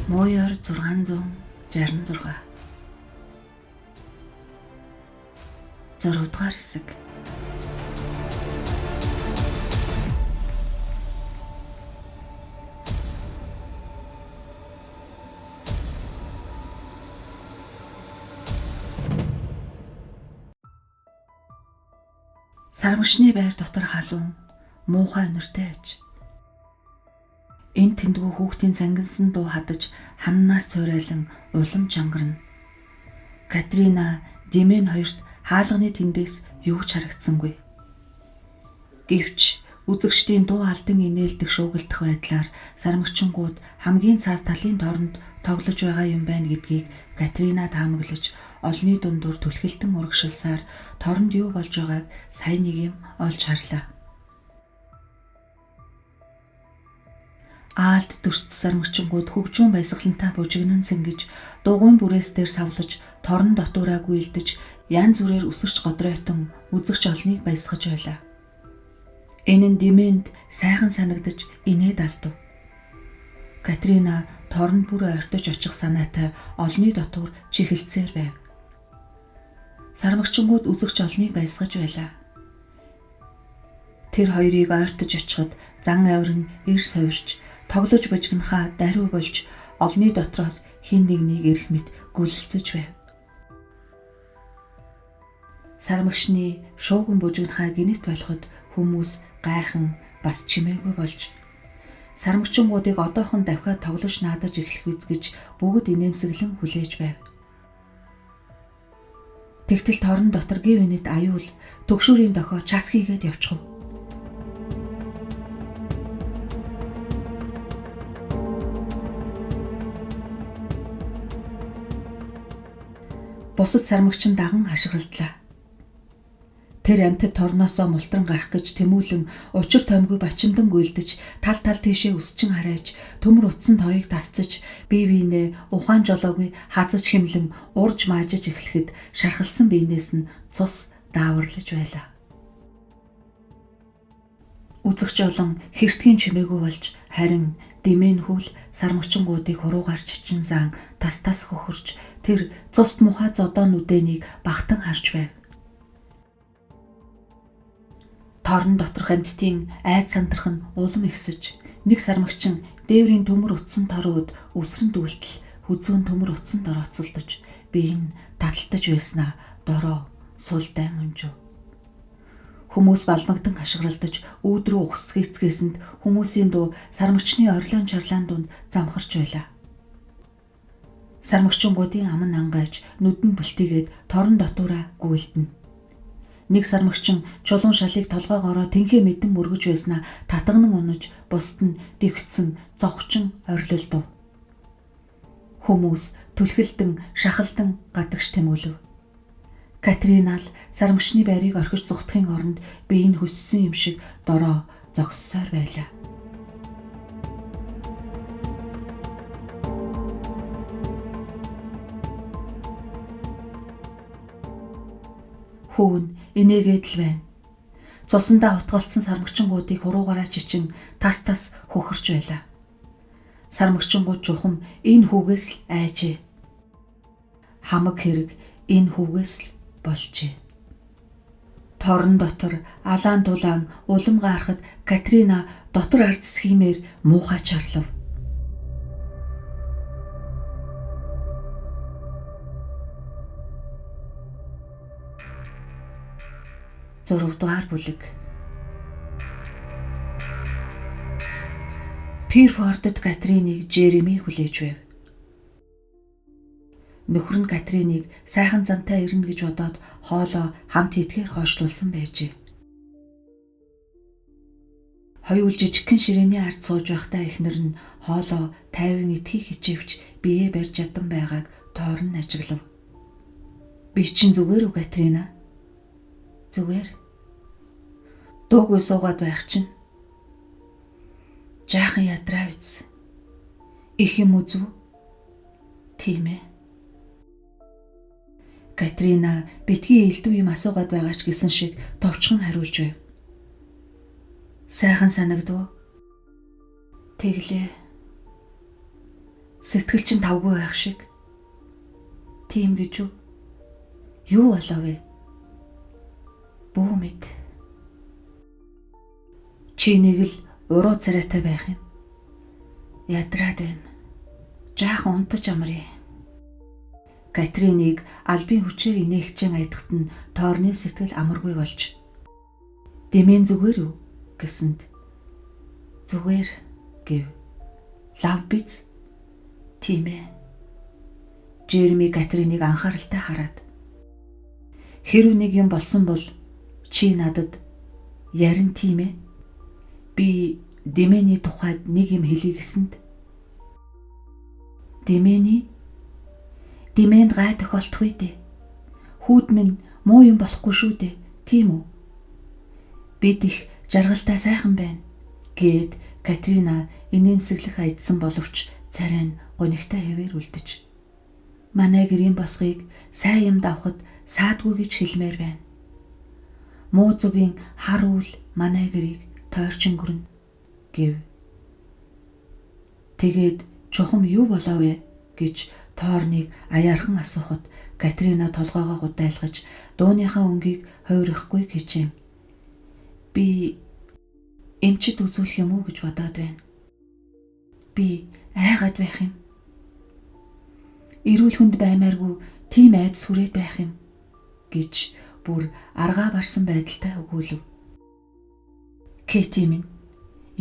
Мууяр 666 6 дугаар хэсэг. Сармагчны байр дотор халуун муухай өнөртэй аж. Энд тэндгүү хүүхдийн сангинсан дуу хадаж ханнаас цойрайлан улам чангарна. Катрина Димэн хоёрт хаалганы тэндээс юу ч харагдсангүй. Гэвч үзэгчдийн дуу алдан инээлдэх шуугилдах байдлаар сармагчингууд хамгийн цаад талын торонд тоглож байгаа юм байна гэдгийг Катрина таамаглаж олны дундуур түлхэлтэн урагшилсаар торонд юу болж байгааг сайн нэг юм олж харлаа. Аалд дүрст сармагчингууд хөгжүүн баясгалантай бужигнан сэнгэж дугуйн бүрээс дээр савлаж торон дотуураа гүйлдэж янз бүрээр өсөрч годройтон үзэгч олныг баясгаж байлаа. Энэ нь Димэнд сайхан санагдаж инээд алдав. Катрина торон бүр ойртож очих санаатай олны дотуур чихэлцээр байв. Сармагчингууд үзэгч олныг баясгаж байлаа. Тэр хоёрыг ойртож очиход зан авир нь ир сувирч тоглож бужигнахаа даруй болж олны дотроос хин нэгнийг эрх мэт гүлэлцэж байв. Сармагчны шууган бужигнахаа гинэт болоход хүмүүс гайхан бас чимээгүй болж сармагчингуудыг одоохон давхиад тоглож наадаж эхлэх биз гэж бүгд инээмсэглэн хүлээж байв. Тэгтэл торон дотор гів инэт аюул төгшүүрийн дохио час хийгээд явчихв. Бусад сармагчин даган хашгиралдлаа. Тэр амьтад торноосоо мултран гарах гэж тэмүүлэн учир томгүй бачимдан гүйлдэж тал тийшээ өсчин харайж төмөр утсан торыг тасцаж бие биенээ ухаан жолоогүй хазаж хэмлэн урж маажиж эхлэхэд шархалсан биенээс нь цус дааварлаж байлаа. Үзэгч олон хэртгийн чимээгүй болж харин Димэн хүл сармагчингуудыг хуруугаар чичин зан тас хөхөрч тэр цуст мухай зодоо нүдэнийг багтан харж байв. Торон доторх амьтдын айд сандрах нь улам ихсэж нэг сармагчин дээврийн төмөр утсан тороод үсрэн дүүлтэл хүзүүн төмөр утсан дор оцолдож бие нь таталтаж байснаа дороо сулдай мөнжөв. Хүмүүс балмагдан хашгиралдаж өөдрөө ухсгийцгээсэнд хүмүүсийн дуу сармагчны орлон чарлаан дунд замхарч байлаа. Сармагчингуудын аман ангайж нүдэн бүлтийгээд торон дотуураа гүйлдэнэ. Нэг сармагчин чулуун шалыг толгойгоороо тэнхээ мэдэн мөргөж байснаа татганан унаж бусд нь дэвхцэн зогчин орилолдов. Хүмүүс түлхэлдэн шахалдан гадагш тэмүүлв. Катрина л сармагчны байрыг орхиж зүхтхийн оронд бие нь хөссөн юм шиг дороо зогссоор байлаа. Хүүн инээгээд л байна. Цусандаа утгалцсан сармагчингуудыг хуруугаараа чичин тас хөхөрч байлаа. Сармагчингууд жухам энэ хүүгээс л айжээ. Хамаг хэрэг энэ хүүгээс л болжээ. Торон дотор алаан дулаан улам гаарахад Катрина дотор ардсхиймээр муухай чарлав. 6 дугаар бүлэг. Пирфордод Катриныг Жереми хүлээж байв. Нөхөр нь Катриныг сайхан зантай ирнэ гэж бодоод хоолоо хамт идэхээр хойшлуулсан байжээ. Хоёул жижигхэн ширээний ард сууж байхдаа эхнэр нь хоолоо тайван идэхийг хичээвч биеэ барьж чадсан байгааг Тойрон ажиглав. Би чинь зүгээр үү Катрина? Зүгээр. Дуугүй суугаад байх чинь. Жаахан ядраа биз. Их юм үзв? Тийм ээ. Катрина битгий элдв юм асуугаад байгаа ч гэсэн шиг товчхон хариулж байв. Сайхан санагдав. Тэглээ. Сэтгэл чинь тавгүй байх шиг. Тийм гэж үү? Юу болов вэ? Бүү мэд. Чи нэг л уруу царайтай байх юм. Ядраад байна. Жаахан унтаж амръя. Катриныг албын хүчээр инээгчэн аядахт нь Тойрны сэтгэл амаргүй болж. Дэмэн зүгээр үү гэсэнд зүгээр гэв. Лав биз? Тийм ээ. Жерми Катриныг анхааралтай хараад. Хэрв нэг юм болсон бол чи надад ярин тийм ээ. Би Дэмэний тухайд нэг юм хэлье гэсэнд. Дэмэнд гай тохиолдохгүй дээ. Хүүд минь муу юм болохгүй шүү дээ. Тийм үү? Бид их жаргалтай сайхан байна гэд Катрина инээмсэглэх аядсан боловч царай нь гонигтай хэвээр үлдэж. Манай гэрийн босгыг сайн юм давхад саадгүй гэж хэлмээр байна. Муу зүгийн хар үл манай гэрийг тойрчин гөрнө гэв. Тэгээд чухам юу болов вэ гэж Тойрныг аяархан асуухад Катрина толгоогоо гудайлгаж дууныхаа өнгийг хойрохгүй хичээв. Би эмчит үзүүлэх юм уу гэж бодоод байна. Би айгаад байх юм. Эрүүл хүнд баймааргүй тийм айдас хүрээд байх юм гэж бүр аргаа барсан байдалтай өгүүлв. Кэти минь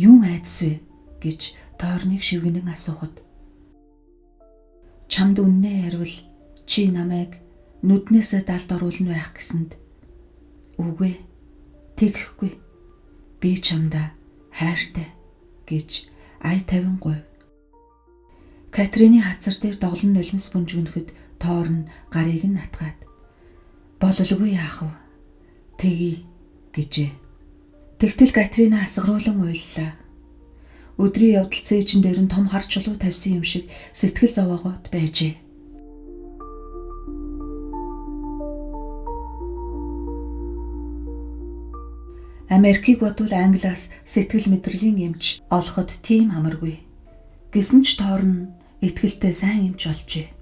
юун айдас вэ гэж Тойрныг шивгэнэн асуухад чамд үннээ ярил чи намайг нүднээсээ далд оруулна байх гэсэнд үгүй тэгэхгүй би чамдаа хайртай гэж ай 50%. Катрины хацар дээр доглон нулимс бүнжгөнөхөд Тойрон гарыг нь натгаад бололгүй яах вэ? Тэгье гэжээ. Тэгтэл Катрина асгаруулan уйллаа. Өдрийн явдал цээжин дээр нь том хар чулуу тавьсан юм шиг сэтгэл зовоогоод байжээ. Америкийг бодвол Англиас сэтгэл мэдрэлийн эмч олоход тийм амаргүй. Гэсэн ч Тойрон итгэлтэй сайн эмч олжээ.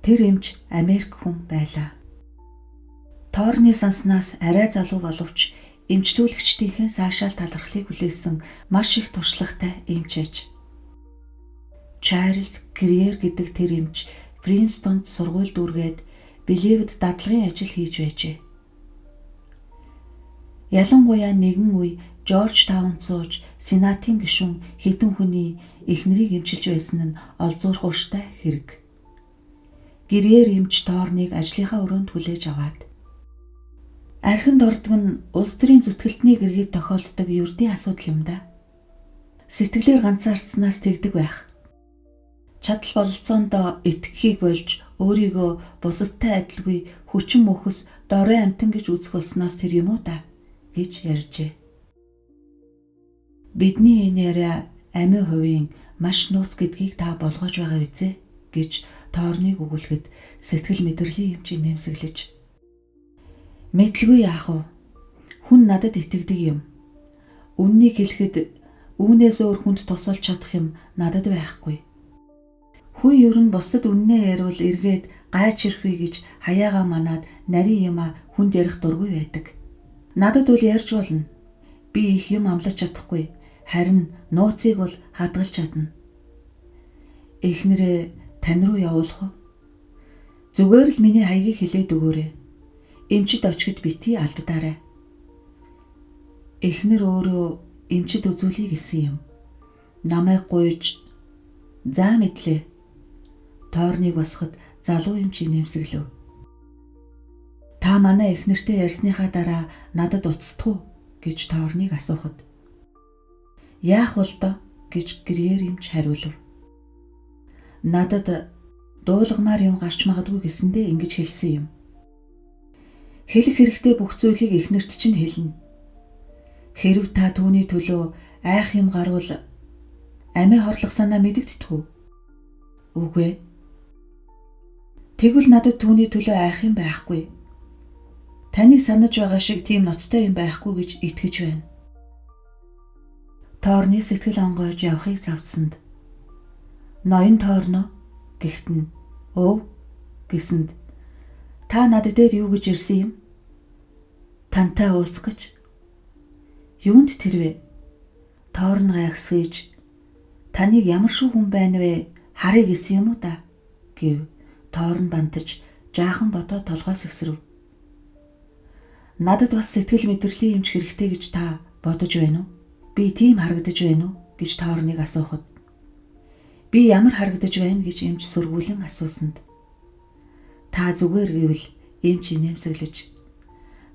Тэр эмч Америк хүн байлаа. Тойрны санснаас арай залуу боловч эмчлүүлэгчдийнхээ саашаал талархлыг хүлээсэн маш их туршлагатай эмч аж. Чарльз Гриер гэдэг тэр эмч Принстонд сургууль дүүргээд Билевд дадлагын ажил хийж байжээ. Ялангуяа нэгэн үе Жоржтаунд сууж Сенатын гишүүн хэдэн хүний эхнэрийг эмчилж байсан нь олзуурах урштай хэрэг. Гриер эмч Тойрныг ажлынхаа өрөөнд хүлээж аваад архинд ордог нь улс төрийн зүтгэлтний гэргийг тохиолддог ердийн асуудал юм да. Сэтгэлээр ганцаарцнаас тэгдэг байх. Чадал бололцоонд итгэхийг болж өөрийгөө бусадтай адилгүй хүчин мөхөс дорой амтан гэж үзэх болсноос тэр юм уу та гэж ярьжээ. Бидний энэ яриа амийн хувийн маш нууц гэдгийг та болгож байгаа үзье гэж Тойрныг өгүүлэхэд сэтгэл мэдрэлийн эмч нэмсэглэж. Мэдлгүй яах вэ? Хүн надад итгэдэг юм. Үннийг хэлэхэд үүнээс өөр хүнд тусалж чадах юм надад байхгүй. Хүн ер нь бусдад үннээ ярил эргээд гайч ирэх вэ гэж хаяагаа манаад нарийн юма хүнд ярих дургүй байдаг. Надад бол ярьж болно. Би их юм амлаж чадахгүй. Харин нууцыг бол хадгалж чадна. Эхнэрээ тань руу явуулах уу? Зүгээр л миний хаягийг хэлээд өгөөрэй. Эмчид очгод битгий албадаарай. Эхнэр өөрөө эмчид үзүүлэе гэсэн юм. Намайг гуйж заа мэдлээ. Тойрныг босоход залуу эмч нэмсэглэв. Та манай эхнэртэй ярьсныхаа дараа надад уцтах уу гэж Тойрныг асуухад яах вэ доо гэж Гриер эмч хариулв. Надад дуулгамаар юм гарч магадгүй гэсэндээ ингэж хэлсэн юм. Хэлэх хэрэгтэй бүх зүйлийг эхнэрт чинь хэлнэ. Хэрв та түүний төлөө айх юм гарвал амиа хорлох санаа мэдэгддэг үү? Үгүй ээ. Тэгвэл надад түүний төлөө айх юм байхгүй. Таны санаж байгаа шиг тийм ноцтой юм байхгүй гэж итгэж байна. Тоорны сэтгэл онгойж явахыг завдсанд ноён тоорно гихтэн өө гэсэнд та над дээр юу гэж ирсэн юм? Тантай уулзах гэж. Юунд тэрвэ? Тоорн гайхсгийж таныг ямар шүү хүн байна вэ? Харъя гэсэн юм уу да? Гэв. Тоорн бантаж жаахан бодоод толгоос ихсрэв. Надад бас сэтгэл мэдрэлийн эмч хэрэгтэй гэж та бодож байна уу? Би тийм харагдаж байна уу гэж Тоорныг асуухад би ямар харагдаж байна гэж эмч сүргүүлэн асуусанд та зүгээр гэвэл эмч нэмсэглэж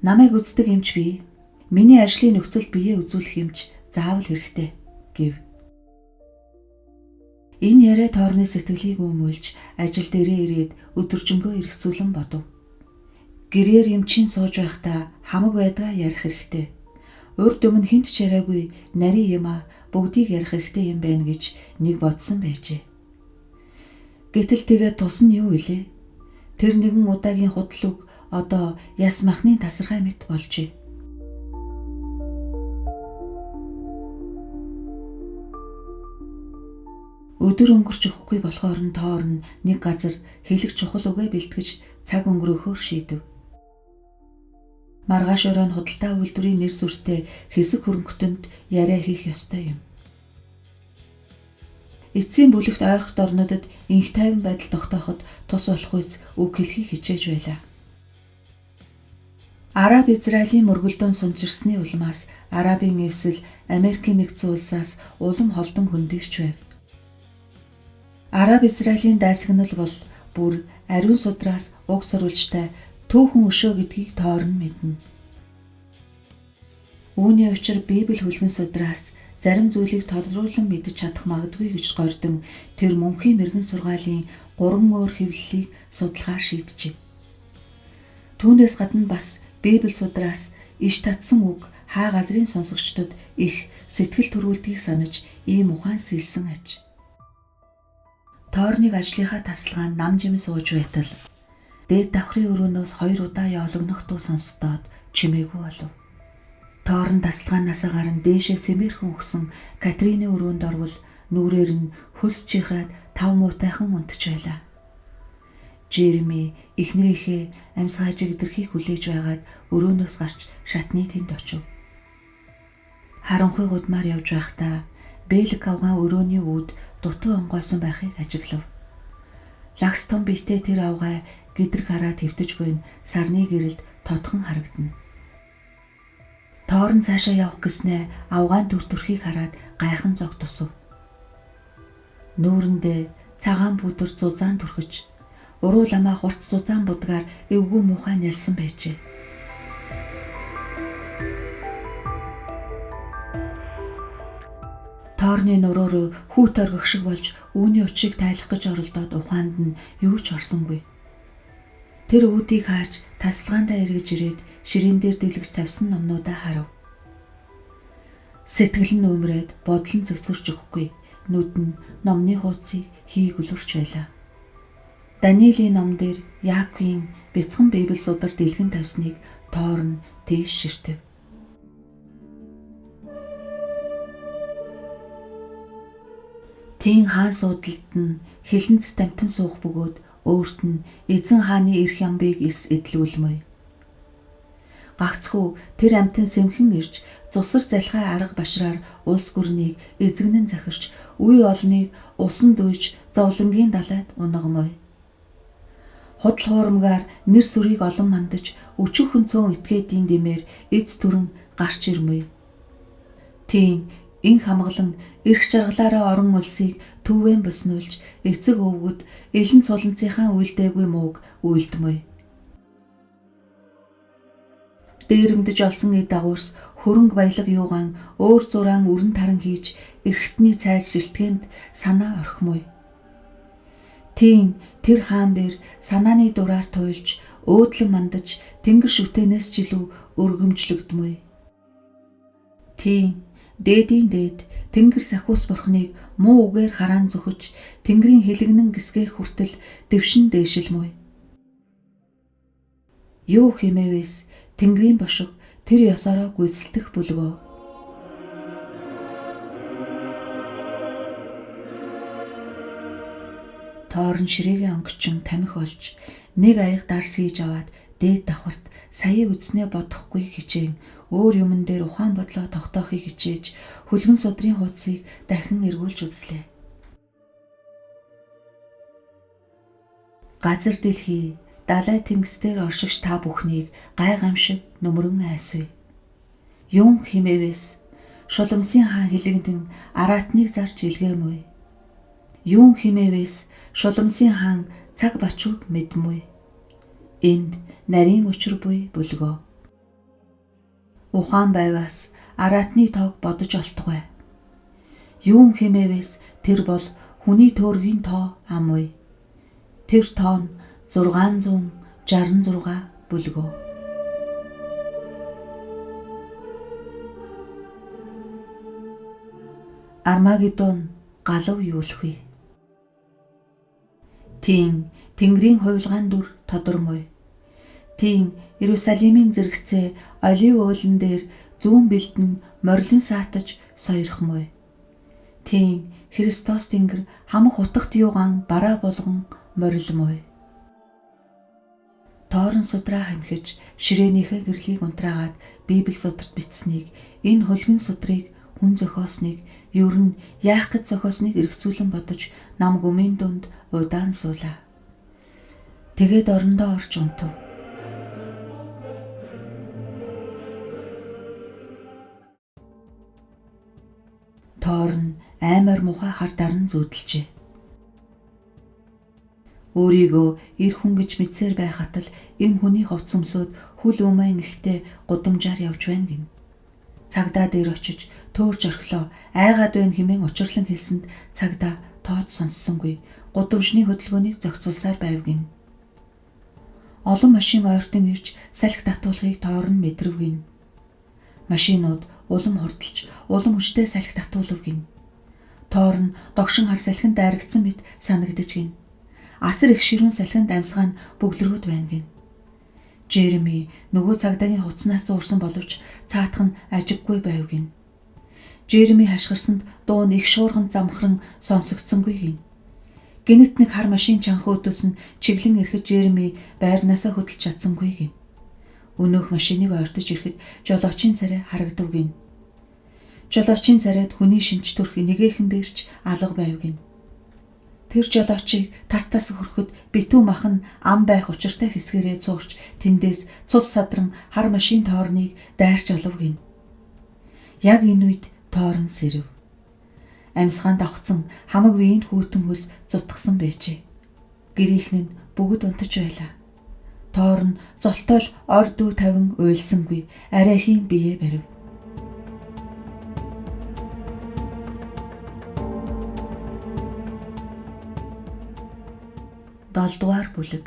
намайг үздэг эмч бий. Миний ажлын нөхцөлд биеэ үзүүлэх эмч заавал хэрэгтэй гэв. Энэ яриа Тоорны сэтгэлийг өмүүлж ажил дээрээ ирээд өдөржингөө эргэцүүлэн бодов. Гэрээр эмчийн сууж байхдаа хамаг байдгаа ярих хэрэгтэй. Урд өмнө хинт ч яриагүй нарийн юм бүгдийг ярих хэрэгтэй юм байна гэж нэг бодсон байжээ. Гэтэл тэгээд тус нь юу илээ? Тэр нэгэн удаагийн худал үг одоо яс махны тасархай мэт болжээ. Өдөр өнгөрч өгөхгүй болохоор нь Тоорн нэг газар хэлэх чухал үгээ бэлтгэж цаг өнгөрөөхөөр шийдэв. Маргааш өрөөнд худалдаа үйлдвэрийн нэр сүртэй хэсэг хөрөнгөтөнд яриа хийх ёстой юм. Эцсийн бүлэгт ойрхот орнуудад инх тайван байдал тогтооход тус болох үс үг хэлхийг хичээж байлаа. Араб Израилийн мөргөлдөөн сунжирсны улмаас Арабын эвсэл Америкийн нэгдсэн улсаас улам холдон хөндөгч байв. Араб Израилийн дайсагнал бол бүр ариун судраас уг сурвалжтай түүхэн өшөө гэдгийг Тоорн мэднэ. Үүний учир Библи хөлгөн судраас зарим зүйлийг тодруулан мэдэж чадах магадгүй гэж гордон тэр мөнхийн мэргэн сургаалын 3 өөр хэвлэлийг судлахаар шийджээ. Түүнээс гадна бас Библи судраас иш татсан үг хаа газрын сонсогчдод их сэтгэл төрүүлдгийг санаж ийм ухаан сэлсэн аж. Тоорныг ажлынхаа тасалгаанд нам жим сууж байтал дээд давхрын өрөөнөөс 2 удаа явлагнах дуу сонсдоод чимээгүй болов. Тоорн тасалгаанаас гарan дээшээ сэмэрхэн өгсөн Катрины өрөөнд орвол нүрээр нь хөлс чихраад 5 муутайхан унтж байлаа. Жереми эхнэрийнхээ амьсгаажиг идэрхийг хүлээж байгаад өрөөнөөс гарч шатны тэнд очив. Харанхуй гудмаар явж байхдаа Бэлэг авгаан өрөөний үүд дутуу онгойсон байхыг ажиглав. Лагс том битээ тэр авгай гэдрэг хараа твтэж буйн сарны гэрэлд тодхон харагдана. Тоорн цаашаа явах гэснээ авгаан төрхийг хараад гайхан зог тусав. Нүүрэндээ цагаан бүдэр зузаан түрхэж, уруу ламаа хурц зузаан будгаар эвгүй муухай нэлсэн байжээ. Тоорны нуруур хүүт оргих шиг болж үүний учрыг тайлах гэж оролдоод ухаанд нь юу ч орсонгүй. Тэр үүдийг хааж тасалгаандаа эргэж ирээд ширээн дээр дэлгэж тавьсан номнуудаа харав. Сэтгэл нь өмрээд бодол нь зэгцэрч өгөхгүй. Нүд нь номны хуудсыг хийг өлөрч байлаа. Даниэлийн ном дээр Яаковын бяцхан Библи судар дэлгэн тавьсныг Тоорн тийш ширтэв. Тийн хаан суудалд нь хилэнц тамтан суух бөгөөд өөрт нь эзэн хааны эрх ямбыг эс эдлүүлмэй. Гагцхүү тэр амтан сэмхэн ирж зусар залхай арга башраар улс гүрнийг эзэгнэн захирч үе олныг усан дүйж зовлонгийн далайд унгамой. Худал хуурмгаар нэр сүрийг олон мандаж өчүүхэн цөөн этгээдийн димээр эз түрэн гарч ирмэй. Тийм ин хамглан эрх жаргалаараа орон улсыг төвэн боснуулж эцэг өвгөд элен цуланцынхаа үйлдээгүй мууг үйлдмэй. Дээрэмдэж олсон эд дагуурс хөрөнгө баялаг юугаан өөр зураан өрн таран хийж эрхтний цайс шилтгэнд санаа орхимой. Тийм тэр хаан бэр санааны дураар туйлж, өөдлөн мандаж, тэнгэр шүтэнээс ч илүү өргөмжлөгдмөй. Тийм дээдийн дээд тэнгэр сахиус бурхныг муу үгээр хараан зөхөж, тэнгэрийн хилэгнэн гисгээх хүртэл дэвшин дээшилмөй. Юу хэмээвээс тэнгэрийн бошиг тэр ёсороо гүйцэлдэх бүлгөө. Тоорн ширээгийн онгочин тамхи олж, нэг аяг дарс хийж аваад дээд давхарт саяыг үзнээ бодохгүй хичээн өөр юмн дээр ухаан бодлоо тогтоохыг хичээж хөлгөн судрын хуудсыг дахин эргүүлж үзлээ. Газар дэлхий далай тэнгистээр оршигч та бүхнийг гай гамшиг нүмерэн айсвэ. Юун химээвээс шуламсын хаан хилэгдэн араатныг зарж илгээмүй. Юун химээвээс шуламсын хаан цаг бачууг мэдмүй. Энд нарийн учир буй бүлгөө. Ухаан байваас араатны тоог бодож олтугай. Юун химээвээс тэр бол хүний төөргийн тоо амуй. Тэр тоо нь 666 бүлгөө. Армагеддон галуу юулхүй. Тийм тэнгэрийн хувилгаан дүр тодормой. Тийм Иерусалимийн зэрэгцээ олив уулан дээр зүүн бэлдэн морилон саатаж сойрхмой. Тийм Христос тэнгэр хамах утгат юугаан бараа болгон морилмой. Тоорн судраа ханхиж ширээнийхээ гэрлийг унтраагаад Библи судрт бичсэнийг, энэ хөлгөн судрыг хүн зохиосныг, ер нь яах гэж зохиосныг эргцүүлэн бодож нам гүмийн дунд удаан суулаа. Тэгээд орондоо орж унтав. Тоорн аймаар мухай хар даран зүүдэлжээ. Өөрийгөө эр хүн гэж мэдсээр байхад л энэ хүний ховцомсууд хүл өмэн ихтэй гудамжаар явж байна гин. Цагдаа дээр очиж төөрж орхилоо айгаад байна хэмээн учирлан хэлсэнд цагдаа тоод сонссонгүй гудамжны хөдөлгөөнийг зохицуулсаар байв гин. Олон машин ойртон ирж салхи татуулахыг Тоорн мэдрэв гин. Машинууд улам хурдалж улам хүчтэй салхи татуулав гин. Тоорн догшин хар салхинд дайрагдсан мэт санагдаж гин. Асар их ширүүн салхинд амьсгаа нь бөглөргөд байна гин. Жереми нөгөө цагдаагийн хувцснаас зуурсан боловч цаатах нь ажиггүй байв гин. Жереми хашгирсанд дуу нь их шуурган замхран сонсогдсонгүй гин. Гинэт нэг хар машин чанха өдөөс нь чиглэн ирэхэд Жереми байрнаасаа хөдөлж чадсангүй гин. Өнөөх машиныг ойртож ирэхэд жолоочийн царай харагдав гин. Жолоочийн царайд хүний шинж төрх нэгээхэн бэрч алга байв гин. Тэр жолоочийг тас хөрөхөд битүү мах нь ам байх учиртай хэсгэрээ цуурч тэндээс цус садран хар машин Тоорныг дайрч олов гин. Яг энэ үед Тоорн сэрэв. Амьсгаанд авцсан хамаг биеийн хүүтэн хөлс зутгсан байжээ. Гэрийнхэн нь бүгд унтаж байлаа. Тоорн золтоол ор дүү тавин уйлсангүй арайхийн бие барив. Долдугаар бүлэг.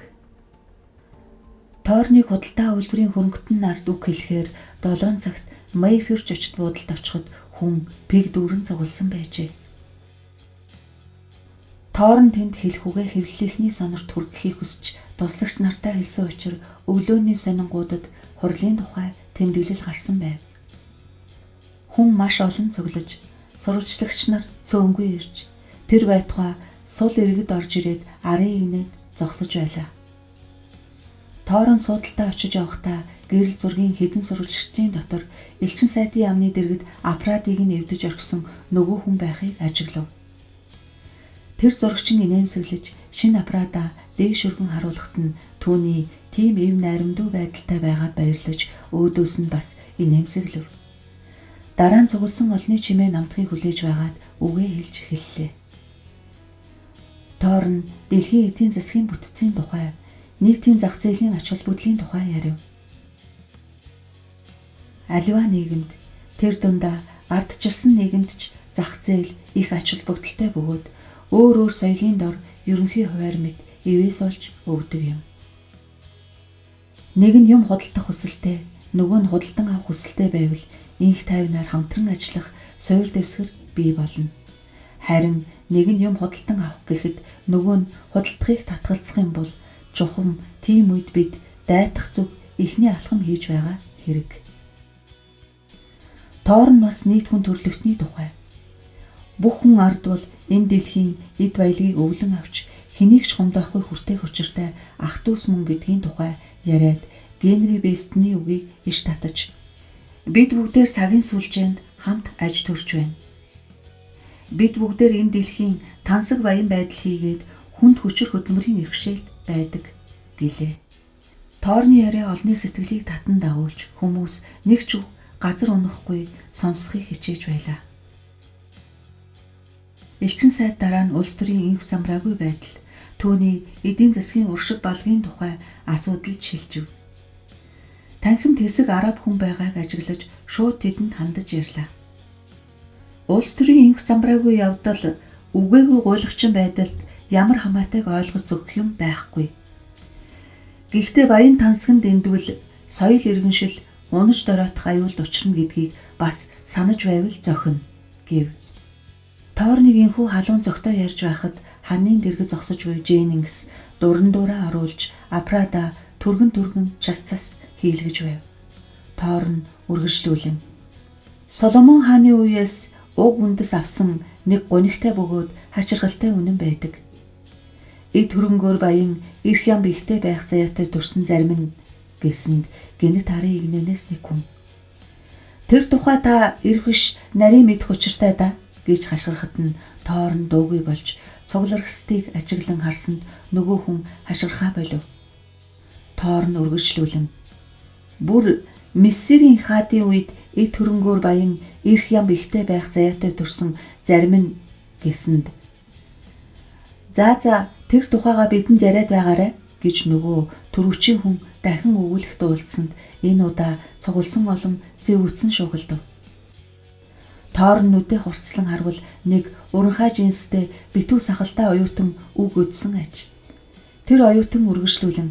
Тоорныг худалдаа үйлдвэрийн хөрөнгөтөн нарт үг хэлэхээр 7 цагт Мэйфэр жочд буудалд очиход хүн пиг дүүрэн цугласан байжээ. Тоорн тэнд хэлэх үгээ хэвлэлийнхний сонорт хүргэхийг хүсч туслагч нартай хэлсэн учраас өглөөний сонингуудад хурлын тухай тэмдэглэл гарсан байв. Хүн маш олон цуглаж, сурвалжлагч нар цөөнгүй ирж, тэр байтугай сул иргэд орж ирээд арын игнээд зогсож байлаа. Тоорн суудалтаа очиж явахдаа гэрэл зургийн хэдэн сурвалжлагчдын дотор элчин сайдын яамны дэргэд аппаратыг нь эвдэж орхисон нөгөө хүн байхыг ажиглав. Тэр зурагчин инээмсэглэж шинэ аппаратаа дээш өргөн харуулхад нь түүний тийм эв найрамдуу байдалтай байгаад баярлаж өөдөөс нь бас инээмсэглэв. Дараа нь цугласан олны чимээ намтхыг хүлээж байгаад үгээ хэлж эхэллээ. Тоорн дэлхийн эдийн засгийн бүтцийн тухай, нийтийн зах зээлийн ач холбогдлын тухай ярив. Аливаа нийгэмд тэр дундаа ардчилсан нийгэмд ч зах зээл их ач холбогдолтой бөгөөд өөр соёлын дор ерөнхий хуваар мэт эвээс олж өгдөг юм. Нэг нь юм худалдах хүсэлтэй, нөгөө нь худалдан авах хүсэлтэй байвал инх тайвнаар хамтран ажиллах суур дэвсгэр бий болно. Харин нэг нь юм худалдан авах гэхэд нөгөө нь худалдахыг татгалзах юм бол чухам тийм үед бид дайтах зүг эхний алхам хийж байгаа хэрэг. Тоор нь бас нийт хүн төрлөختний тухай. Бүх хүн ард бол энэ дэлхийн эд баялагийг өвлөн авч хэнийг ч хумдахгүй хүртээх учиртай ах дүүс мөн гэдгийн тухай яриад Генри Бестний үгийг иш татаж бид бүгдээр цагийн сүлжээнд хамт аж төрж байна. Бид бүгдээр энэ дэлхийн тансаг баян байдал хийгээд хүнд хүчир хөдөлмөрийн иргэшээлд байдаг гэлээ. Тоорны яриа олны сэтгэлийг татан дагуулж хүмүүс нэг ч газар унахгүй сонсохыг хичээж байлаа. Элчин сайд дараа нь улс төрийн инх замбраагүй байдал, түүний эдийн засгийн уршиг балгын тухай асуудалд шилжив. Танхимд хэсэг араб хүн байгааг ажиглаж шууд тэдэнд хандаж ярьлаа. Улс төрийн инх замбраагүй явдал үгээгүй гуйлагчин байдалд ямар хамаатайг ойлгож өгөх юм байхгүй. Гэхдээ баян тансганд эндвэл соёл иргэншил унаж дороотох аюулд учрна гэдгийг бас санаж байвал зохино гэв. Тоорныг инхүү халуун зөгтөө ярьж байхад ханын дэргэд зогсож буй Дженнингс дуран дураа оруулж Апрада түргэн час хийлгэж байв. Тоор нь үргэлжлүүлэн Соломон хааны үеэс уг үндэс авсан нэг гунигтай бөгөөд хачиргалтай үнэн байдаг. Эд хөрөнгөөр баян эрх ям бихтэй байх заяатай төрсөн зарим нь гэсэнд гинэт арын игнэнээс нэг хүн. Тэр тухай та эрх биш нарийн мэдэх учиртай да гэж хашгирахад нь Тоор нь дуугүй болж цуглархстыг ажиглан харсанд нөгөө хүн хашгирхаа болов. Тоор нь үргэлжлүүлэн бүр Миссирийн хаадын үед эд хөрөнгөөр баян эрх ям бихтэй байх заяатай төрсөн зарим нь гэсэнд за тэр тухайга бидэнд яриад байгаарай гэж нөгөө төрөвчийн хүн дахин өгүүлэх дуулцсанд энэ удаа цугласан олон зэв үтсэн шуугилдав. Тоор нь нүдээ хурцлан харвал нэг уранхай жинстэй битүү сахалтай оюутан үг өдсөн аж. Тэр оюутан үргэлжлүүлэн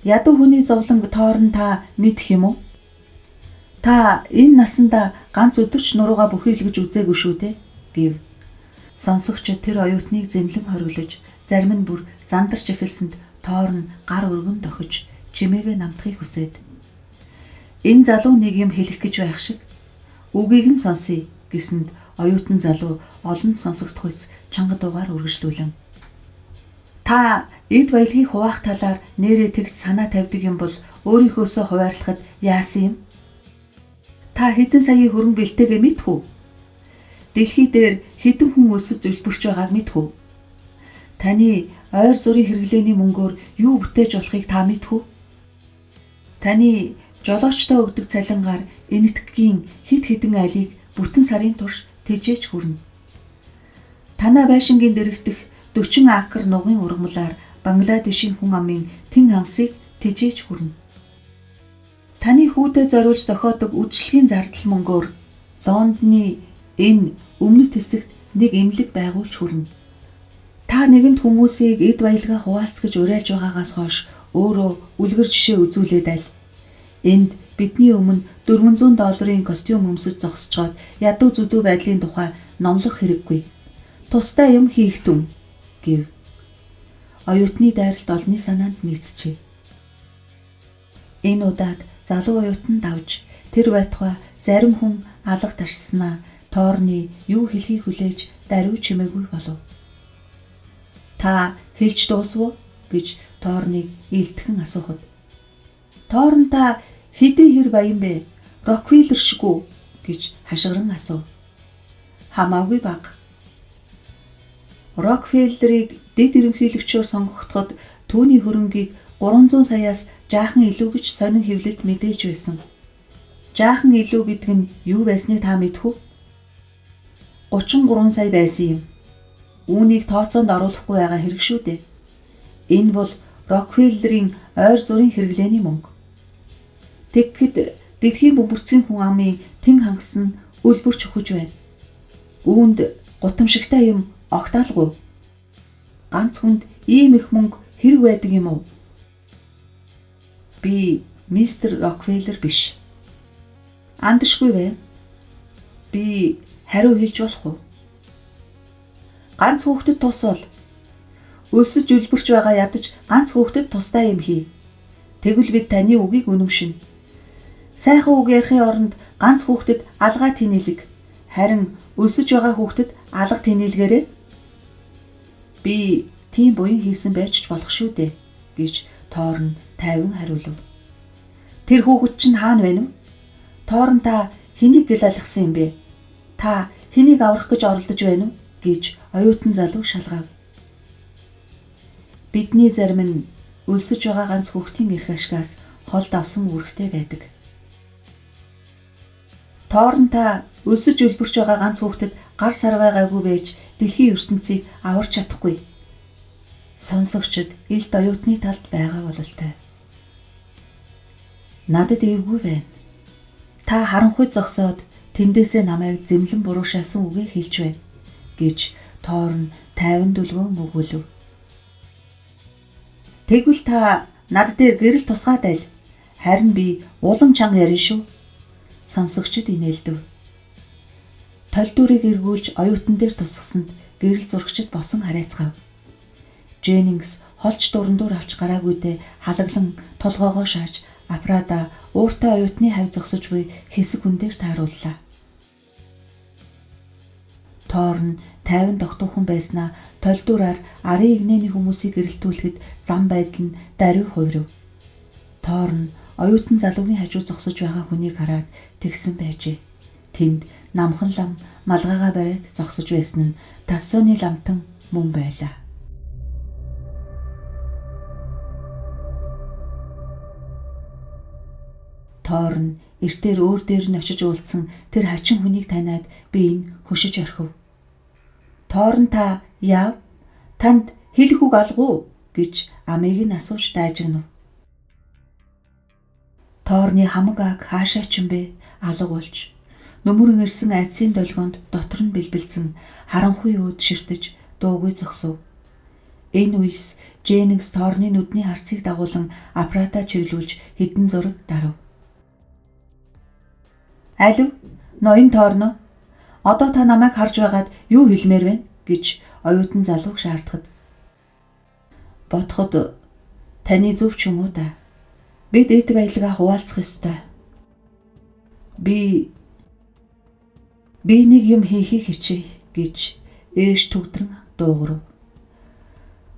ядуу хүний зовлон Тоор нь та мэдэх юм уу? Та энэ насанда ганц өдөрч нуруугаа бүхийлгэж үзээгүй шүү дээ гэв. Сонсогчид тэр оюутныг зэмлэн хориглож зарим нь бүр зандарч эхэлсэнд Тоор нь гар өргөн дохиж чимээгээ намтахыг хүсээд энэ залуу нэг юм хэлэх гэж байх шиг үгийг нь сонсъё гэсэнд оюутан залуу олонд сонсогдох үс чанга дуугаар үргэлжлүүлэн та эд баялагийг хуваах талаар нэрээ тэгж санаа тавьдаг юм бол өөрийнхөөсөө хуваарлахад яасан юм? Та хэдэн саяын хөрөнгө бэлтээгээ мэдэх үү? Дэлхий дээр хэдэн хүн өсөж үлбэрч байгааг мэдэх үү? Таны ойр зүрийн хэрэглээний мөнгөөр юу бүтээж болохыг та мэдэх үү? Таны жолоочтой өгдөг цалингаар энэтхэгийн хид хідэн айлыг бүтэн сарын турш тэжээж хүрнэ. Танаа байшингийн дэрэгдэх 40 акр нугын ургамлаар Бангладешийн хүн амын тэн хансыг тэжээж хүрнэ. Таны хүүдээ зориулж зохиодог үдшилгийн зардал мөнгөөр Лондоны энэ өмнөд хэсэгт нэг эмнэлэг байгуулж хүрнэ. Та нэгэнт хүмүүсийг эд баялгаа хуваалцгаж уриалж байгаагаас хойш өөрөө үлгэр жишээ үзүүлээд аль. Энд бидний өмнө $400 костюм өмсөж зогсчоод ядуу зүдүү байдлын тухай номлох хэрэггүй. Тусдаа юм хийх түн гэв. Оюутны дайралт олны санаанд нийцжээ. Энэ удаад залуу оюутан давж тэр байтугай зарим хүн алга ташснаа Тоорны юу хэлхийг хүлээж даруй чимээгүй болов. Та хэлж дуусв гэж Тоорныг илтгэн асуухад Тоор нь та хэдий хэр баян бэ? Рокфеллер шиг үү гэж хашгиран асуув. Хамаагүй бага. Рокфеллерийг дэд ерөнхийлөгчөөр сонгогдоход түүний хөрөнгийг 300 саяас жаахан илүү гэж сонин хэвлэлд мэдээлж байсан. Жаахан илүү гэдэг нь юу байсныг та мэдэх үү? 33 сая байсан юм. Үүнийг тооцоонд оруулахгүй байгаа хэрэг шүү дээ. Энэ бол Рокфеллерийн ойр зургийн хэрэглээний мөнгө. Тэгэхэд дэлхийн бөмбөрцгийн хүн амын тэн хангас нь үлбэрч өгч байна. Үүнд гутамшигтай юм огтаалгүй. Ганц хүнд ийм их мөнгө хэрэг байдаг юм уу? Би мистер Рокфеллер биш. Андашгүй вэ? Би хариу хэлж болох уу? Ганц хүүхдэд тус бол. Өсөж өлбөрч байгаа ядаж ганц хүүхдэд тустай юм хий. Тэгвэл бид таны үгийг үнэмшинэ. Сайхан үг ярихын оронд ганц хүүхдэд алгаа тэнэлэг. Харин өсөж байгаа хүүхдэд алга тэнэлгээрэй. Би тийм буян хийсэн байж ч болох шүү дээ гэж Торн тайван хариулв. Тэр хүүхэд чинь хаана байна вэ? Торн та хэнийг гэл алгасан юм бэ? Та хэнийг аврах гэж оролдож байна вэ? Гэж оюутан залуу шалгав. Бидний зарим нь өлсөж байгаа ганц хүүхдийн эрх ашгаас холд авсан үүрэгтэй байдаг. Торн та өлсөж өлбөрч байгаа ганц хүүхдэд гар сар байгаагүй байж дэлхийн ертөнцийг аварч чадахгүй. Сонсогчд илт оюутны талд байгаа бололтой. Надад эвгүй байна. Та харанхуй зогсоод тэндээсээ намайг зэмлэн буруушаасан үгээ хэлж байна гэж Торн тайван дүлгөөн өгүүлв. Тэгвэл та над дээр гэрэл тусгаад айл. Харин би улам чанга ярина шүү. Сонсогчд инээлдэв. Толдүрийг эргүүлж оюутан дээр тусгасанд гэрэл зурагчид босон харайцгаав. Дженнингс холч дурандуур авч гараагүйдээ халаглан толгоогоо шааж Апрада ууртай оюутны хавь зогсож буй хэсэг хүн дээр таарууллаа. Торн тайван тогтуухан байснаа толдуураар арын игнэний хүмүүсийг гэрэлтүүлэхэд зам байдал нь даруй хувирв. Торн оюутан залуугийн хажуу зогсож байгаа хүнийг хараад тэгсэн байжээ. Тэнд намхан лам малгайгаа бариад зогсож байсан нь Тассоны ламтан мөн байлаа. Торн эртээр өөр дээр нь очиж уулзсан тэр хачин хүнийг таниад би энэ хөшиж орхив. Торн та яав? Танд хэлэх үг алгуу гэж амийг нь асууж дайжигнав. Торны хамаг аг хаашаа ч юм бэ алга болж нөмөрөн ирсэн айдсын долгионд дотор нь бэлбэлзэн харанхуй өөд ширтэж дуугүй зогсов. Энэ үес Дженнингс Торны нүдний харцыг дагуулan аппарата чиглүүлж хэдэн зураг дарав. Алив, ноён Торно. Одоо та намайг харж байгаад юу хэлмээр вэ гэж оюутан залууг шаардахад. Бодоход таны зөв ч юм уу да. Бид эд баялгаа хуваалцах ёстой. Би нэг юм хийхийг хичээе гэж ээш төгдрөн дуугарв.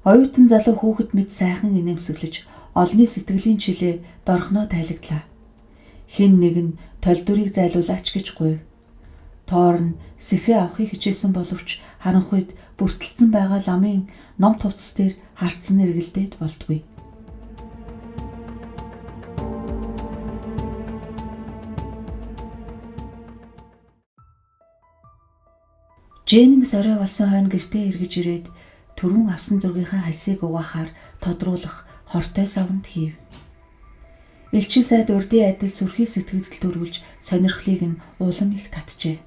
Оюутан залуу хүүхэд мэд сайхан инээмсэглэж олны сэтгэлийн чилээ дорхноо тайлагдлаа. Хэн нэг нь толдүрийг зайлуулаач гэж гуйв. Торн сэхээ авахыг хичээсэн боловч харанхуйд бүртэлцэн байгаа ламын ном тувцас дээр харцсан эргэлдээд болдгүй. Дженнингс орой болсон хойно гэртээ эргэж ирээд түрүүн авсан зургийнхаа хальсыг угаахаар тодруулах хортой савнд хийв. Элчин сайд урдын адил сүрхий сэтгэгдэл төрүүлж сонирхлыг нь улам их татжээ.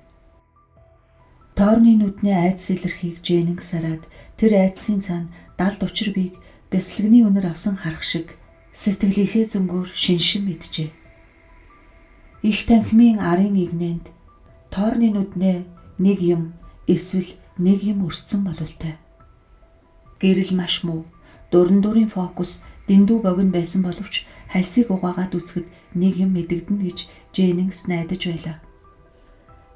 Торны нүдний айдас илэрхийг Дженнингс хараад тэр айдасын цаана далд учир бийг бясалганы үнэр авсан харах шиг сэтгэлийнхээ зөнгөөр шиншин мэджээ. Их танхимын арын игнэнд Торны нүднээ нэг юм эсвэл нэг юм өрцсөн бололтой. Гэрэл маш муу, дурандуурын фокус дэндүү богино байсан боловч хальсыг угаагаад үзэхэд нэг юм мэдэгдэнэ гэж Дженнингс найдаж байлаа.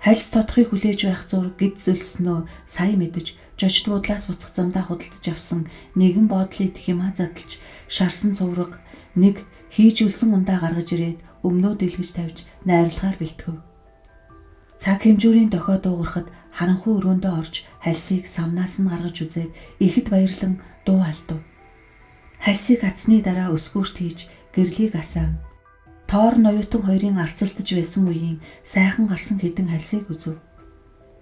Хальс тодохыг хүлээж байх зур гид зөлснөө сая мэдэж жожд буудлаас буцах замдаа худалдаж авсан нэгэн боодлын хямаа задлж шарсан цувраг нэг хийж үлсэн ундаа гаргаж ирээд өмнөө дэлгэж тавьж найрлагаар бэлтгэв. Цаг хэмжүүрийн дохио дуугарахад харанхуй өрөөндөө орж хальсыг самнаас нь гаргаж үзээд ихэд баярлан дуу алдав. Хальсыг атсны дараа өсгүүрт хийж гэрлийг асаав. Торн оюутан хоёрын арцалдаж байсан үеийн сайхан гарсан хэдэн хальсыг үзв.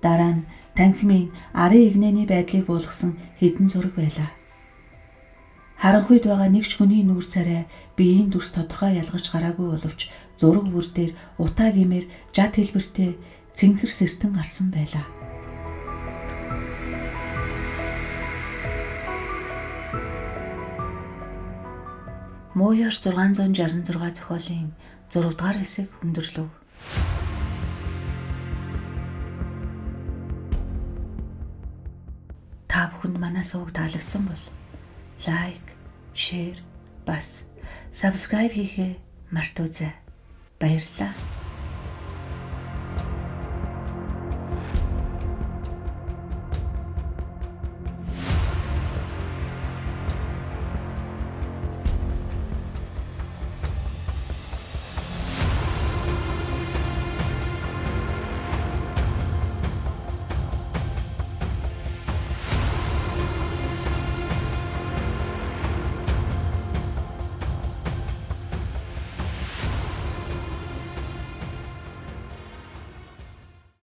Дараа нь танхимын арын игнэний байдлыг буулгасан хэдэн зураг байлаа. Харанхуйд байгаа нэг ч хүний нүүр царай биеийн дүрс тодорхой ялгаж гараагүй боловч зураг бүр дээр утаа гэмээр жад хэлбэртэй цэнхэр сэртэн гарсан байлаа. Мууяр 666 зохиолын 6 дугаар хэсэг өндөрлөв. Та бүхэнд манай суваг таалагдсан бол лайк, шеэр, бас subscribe хийхээ мартаоцай. Баярлалаа.